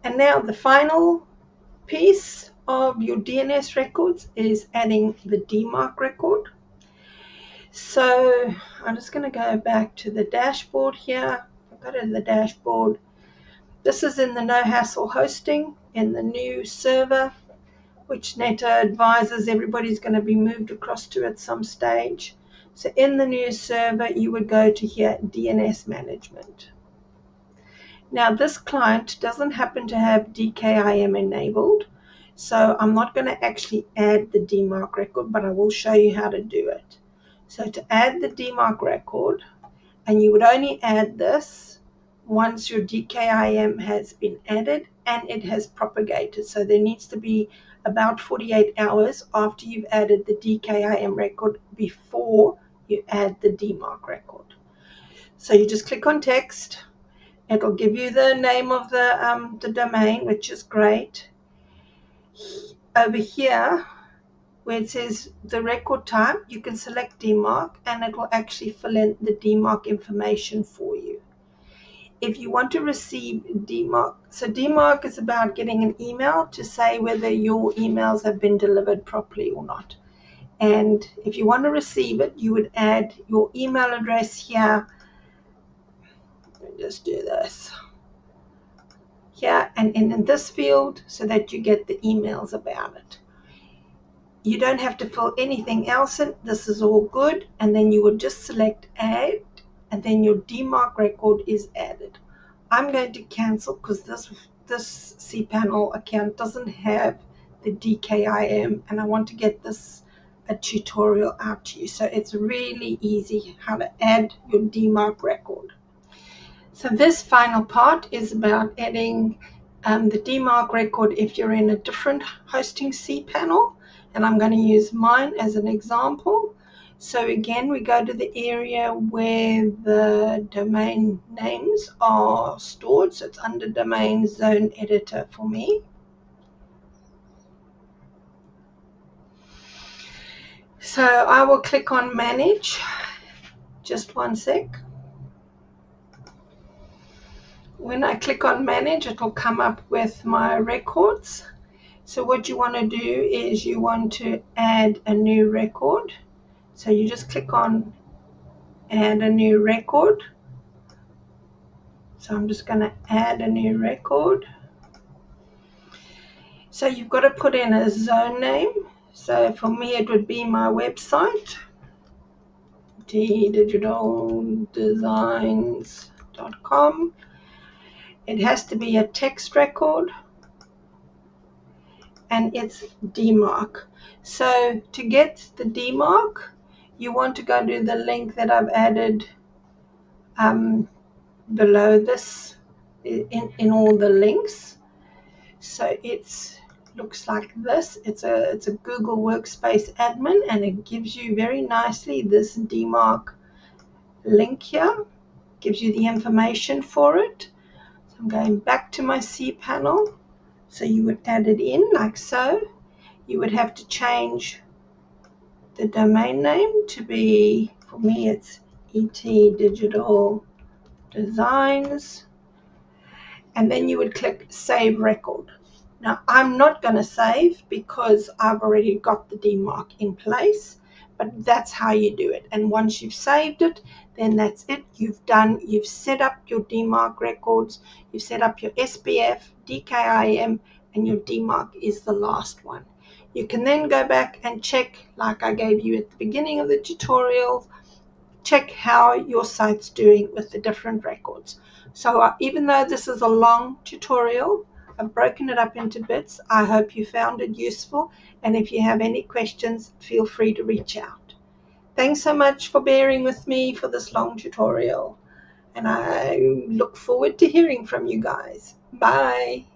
And now the final piece of your DNS records is adding the DMARC record. So I'm just going to go back to the dashboard here. I'll go to the dashboard. This is in the no hassle hosting in the new server, which Neto advises everybody's going to be moved across to at some stage. So in the new server, you would go to here, DNS management. Now this client doesn't happen to have DKIM enabled, so I'm not going to actually add the DMARC record, but I will show you how to do it. So to add the DMARC record, and you would only add this once your DKIM has been added and it has propagated. So there needs to be about 48 hours after you've added the DKIM record before you add the DMARC record. So you just click on text. It'll give you the name of the domain, which is great. Over here, where it says the record type, you can select DMARC and it will actually fill in the DMARC information for you. If you want to receive DMARC, so DMARC is about getting an email to say whether your emails have been delivered properly or not. And if you want to receive it, you would add your email address here. Let me just do this. Here and in this field so that you get the emails about it. You don't have to fill anything else in. This is all good. And then you would just select add, and then your DMARC record is added. I'm going to cancel because this cPanel account doesn't have the DKIM, and I want to get this a tutorial out to you. So it's really easy how to add your DMARC record. So this final part is about adding the DMARC record if you're in a different hosting cPanel, and I'm going to use mine as an example. So again, we go to the area where the domain names are stored. So it's under Domain Zone Editor for me. So I will click on Manage. Just one sec. When I click on Manage, it will come up with my records. So what you want to do is you want to add a new record. So you just click on Add a new record. So I'm just going to add a new record. So you've got to put in a zone name. So for me, it would be my website, tdigitaldesigns.com. It has to be a text record, and it's DMARC. So to get the DMARC, you want to go to the link that I've added below this in all the links. So it looks like this. It's a Google Workspace admin, and it gives you very nicely this DMARC link here. Gives you the information for it. I'm going back to my cPanel. So you would add it in like so. You would have to change the domain name to be, for me it's ET Digital Designs. And then you would click Save Record. Now I'm not going to save because I've already got the DMARC in place. But that's how you do it. And once you've saved it, then that's it. You've set up your DMARC records, you've set up your SPF, DKIM, and your DMARC is the last one. You can then go back and check, like I gave you at the beginning of the tutorial, check how your site's doing with the different records. So even though this is a long tutorial, I've broken it up into bits. I hope you found it useful, and if you have any questions, feel free to reach out. Thanks so much for bearing with me for this long tutorial, and I look forward to hearing from you guys. Bye.